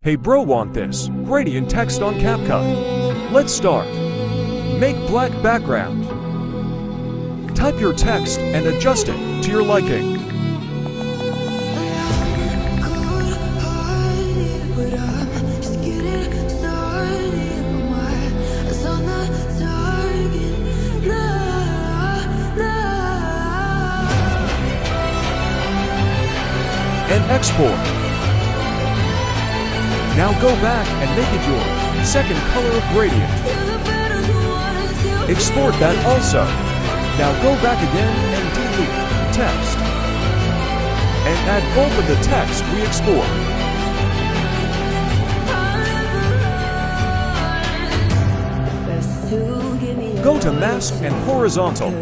Hey bro, want this gradient text on CapCut? Let's start. Make black background. Type your text and adjust it to your liking. And export. Now go back and make it your second color of gradient. Export that also. Now go back again and delete text. And add both of the text we export. Go to mask and horizontal.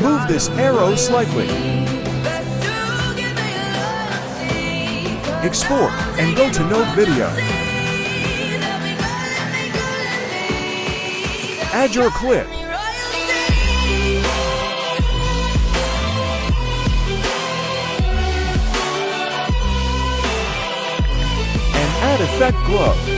Move this arrow slightly. Export and go to no video. Add your clip. And add effect glow.